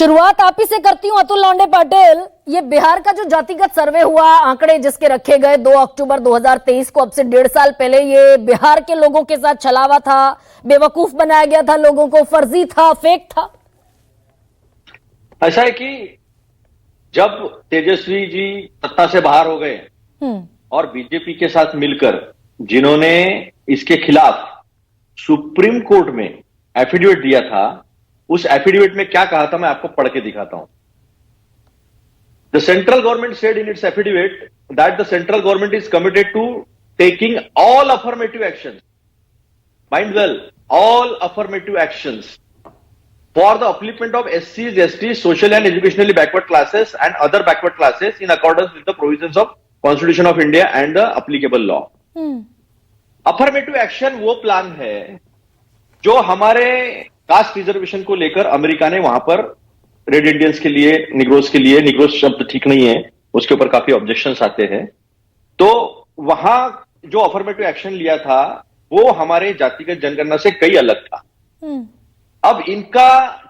शुरुआत आप ही से करती हूं अतुल लौंडे पाटिल। ये बिहार का जो जातिगत सर्वे हुआ, आंकड़े जिसके रखे गए 2 अक्टूबर 2023 को, अब से 1.5 साल पहले, ये बिहार के लोगों के साथ छलावा था, बेवकूफ बनाया गया था लोगों को, फर्जी था, फेक था। ऐसा है कि जब तेजस्वी जी सत्ता से बाहर हो गए और बीजेपी के साथ मिलकर जिन्होंने इसके खिलाफ सुप्रीम कोर्ट में एफिडेविट दिया था, उस एफिडेविट में क्या कहा था मैं आपको पढ़ के दिखाता हूं। The central government said in its affidavit that the central government is committed to taking all affirmative action, mind well, all affirmative actions for the upliftment of SCs, STs, social and educationally backward classes and other backward classes in accordance with the provisions of Constitution of India and the applicable law. Affirmative action वो plan है जो हमारे caste reservation को लेकर America ने वहां पर red Indians के लिए, निग्रोस शब्द ठीक नहीं है, उसके ऊपर काफी ऑब्जेक्शंस आते हैं। तो वहां जो अफर्मेटिव एक्शन लिया था वो हमारे जातिगत जनगणना से कई अलग था। अब इनका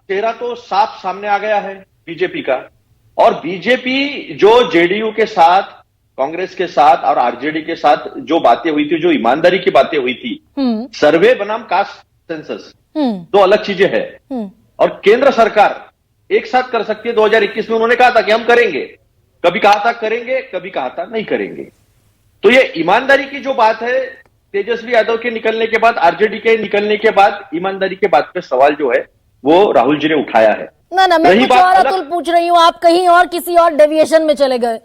चेहरा तो साफ सामने आ गया है बीजेपी का, और बीजेपी जो जेडीयू के साथ, कांग्रेस के साथ और आरजेडी के साथ जो बातें हुई थी, जो ईमानदारी की बातें हुई थी, सर्वे बनाम कास्ट सेंसस, दो अलग चीजें हैं। और केंद्र सरकार एक साथ कर सकती है। 2021 में उन्होंने कहा था कि हम करेंगे, कभी कहा था करेंगे, कभी कहा था नहीं करेंगे। तो ये ईमानदारी की जो बात है, तेजस्वी यादव के निकलने के बाद, आरजेडी के निकलने के बाद, ईमानदारी के बात पे सवाल जो है वो राहुल जी ने उठाया है। ना मैं कुछ और अतुल पूछ रही हूँ, आप कहीं और किसी और डेविएशन में चले गए।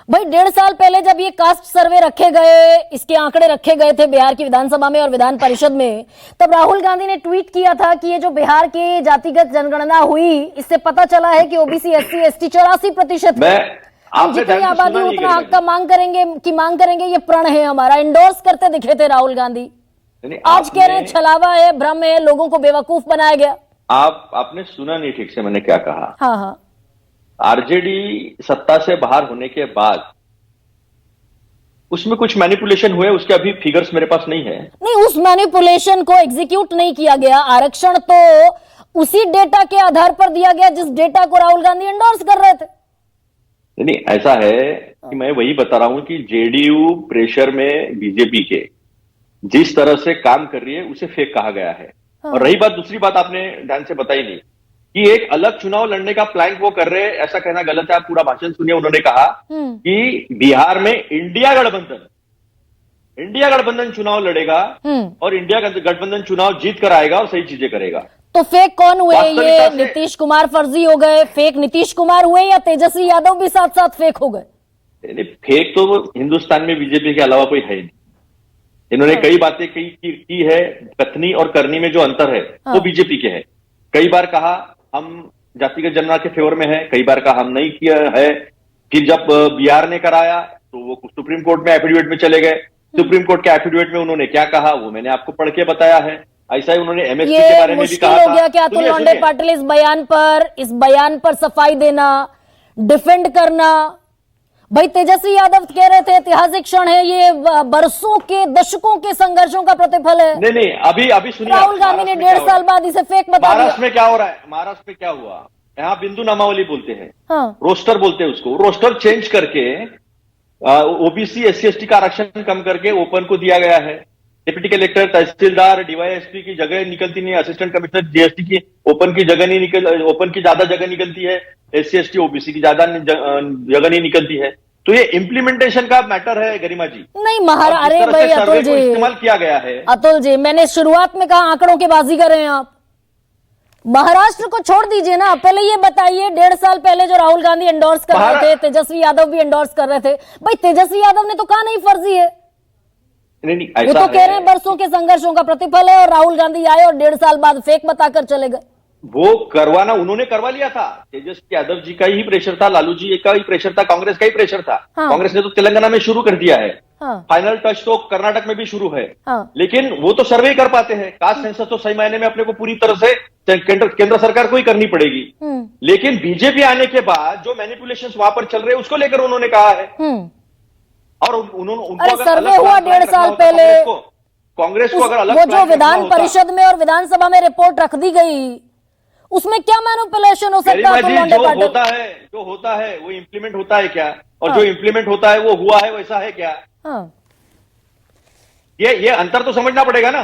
भाई 1.5 साल पहले जब ये कास्ट सर्वे रखे गए, इसके आंकड़े रखे गए थे बिहार की विधानसभा में और विधान परिषद में, तब राहुल गांधी ने ट्वीट किया था कि ये जो बिहार की जातिगत जनगणना हुई, इससे पता चला है कि ओबीसी, एससी, एसटी 84% है। हम जितनी आबादी उतना हक का मांग करेंगे, ये प्रण है हमारा। इंडोर्स करते दिखे थे राहुल गांधी। आज कह रहे हैं छलावा है, भ्रम है, लोगों को बेवकूफ बनाया गया। आपने सुना नहीं ठीक से मैंने क्या कहा। हाँ। आरजेडी सत्ता से बाहर होने के बाद उसमें कुछ मैनिपुलेशन हुए, उसके अभी फिगर्स मेरे पास नहीं है। नहीं, उस मैनिपुलेशन को एग्जीक्यूट नहीं किया गया। आरक्षण तो उसी डेटा के आधार पर दिया गया जिस डेटा को राहुल गांधी एंडोर्स कर रहे थे। नहीं, ऐसा है कि मैं वही बता रहा हूं कि जेडीयू प्रेशर में बीजेपी के जिस तरह से काम कर रही है उसे फेक कहा गया है। और रही बात, दूसरी बात आपने ध्यान से बताई नहीं कि एक अलग चुनाव लड़ने का प्लान वो कर रहे हैं, ऐसा कहना गलत है। आप पूरा भाषण सुनिए। उन्होंने कहा कि बिहार में इंडिया गठबंधन चुनाव लड़ेगा और इंडिया गठबंधन चुनाव जीत कर आएगा और सही चीजें करेगा। तो फेक कौन हुए? ये नीतीश कुमार फर्जी हो गए, फेक नीतीश कुमार हुए, या तेजस्वी यादव भी साथ साथ फेक हो गए? फेक तो हिंदुस्तान में बीजेपी के अलावा कोई है नहीं। इन्होंने कई बातें की है, कथनी और करनी में जो अंतर है वो बीजेपी के है। कई बार कहा हम जातिगत जनगणना के फेवर में है, कई बार कहा हम नहीं किया है। कि जब बिहार ने कराया तो वो सुप्रीम कोर्ट में एफिडेविट में चले गए। सुप्रीम कोर्ट के एफिडेविट में उन्होंने क्या कहा वो मैंने आपको पढ़ के बताया है। ऐसा ही उन्होंने एमएसपी के बारे में भी कहा था। हो गया क्या अतुल लौंडे पाटिल इस बयान पर सफाई देना, डिफेंड करना? भाई तेजस्वी यादव कह रहे थे ऐतिहासिक क्षण है, ये बरसों के, दशकों के संघर्षों का प्रतिफल है। नहीं, अभी सुनिए। राहुल गांधी ने 1.5 साल बाद इसे फेक बता दिया। महाराष्ट्र में क्या हो रहा है? महाराष्ट्र में क्या हुआ? यहाँ बिंदु नामावली बोलते हैं, रोस्टर बोलते हैं उसको। रोस्टर चेंज करके ओबीसी, एससी, एसटी का आरक्षण कम करके ओपन को दिया गया है। डिप्टी कलेक्टर, तहसीलदार, डीवाईएसपी की जगह निकलती नहीं, असिस्टेंट कमिश्नर जीएसटी की ओपन की जगह नहीं निकल, ओपन की ज्यादा जगह निकलती है, एससी एसटी ओबीसी की ज्यादा जगह नहीं निकलती है। तो ये इम्प्लीमेंटेशन का मैटर है गरिमा जी। नहीं महाराज, अरे भाई अतुल जी, इस्तेमाल किया गया है। अतुल जी, मैंने शुरुआत में कहा आंकड़ों की बाजी कर रहे हैं आप। महाराष्ट्र को छोड़ दीजिए ना, पहले ये बताइए 1.5 साल पहले जो राहुल गांधी एंडोर्स कर रहे थे, तेजस्वी यादव भी एंडोर्स कर रहे थे। भाई तेजस्वी यादव ने तो कहा नहीं फर्जी है। नहीं, वो तो कह रहे हैं बरसों के संघर्षों का प्रतिफल है, और राहुल गांधी आए और 1.5 साल बाद फेक बताकर चले गए। वो करवाना उन्होंने करवा लिया था। तेजस्वी यादव जी का ही प्रेशर था, लालू जी का ही प्रेशर था, कांग्रेस का ही प्रेशर था। कांग्रेस ने तो तेलंगाना में शुरू कर दिया है। फाइनल टच तो कर्नाटक में भी शुरू है। लेकिन वो तो सर्वे कर पाते हैं। कास्ट सेंसस तो सही मायने में अपने को पूरी तरह से केंद्र सरकार को ही करनी पड़ेगी। लेकिन बीजेपी आने के बाद जो मैनिपुलेशंस वहां पर चल रहे हैं उसको लेकर उन्होंने कहा है। और उनको सर्वे हुआ 1.5 साल पहले, कांग्रेस को अगर अलग वो जो विधान परिषद में और विधानसभा में रिपोर्ट रख दी गई, उसमें क्या मैनिपुलेशन हो सकता है? गरिमा अतुल जी, लोंढे जो पाटिल? होता है वो इम्प्लीमेंट होता है क्या? और हाँ। जो इम्प्लीमेंट होता है वो हुआ है वैसा है क्या? हाँ। ये अंतर तो समझना पड़ेगा ना।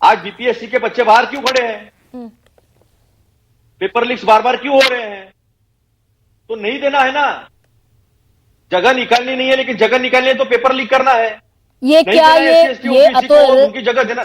आज बीपीएससी के बच्चे बाहर क्यों खड़े हैं? पेपर लीक्स बार बार क्यों हो रहे हैं? तो नहीं देना है ना, जगह निकालनी नहीं है, लेकिन जगह निकालनी है तो पेपर लीक करना है। ये नहीं क्या देना है SC, ST, ये OBC को, अतुल उनकी जगह देना।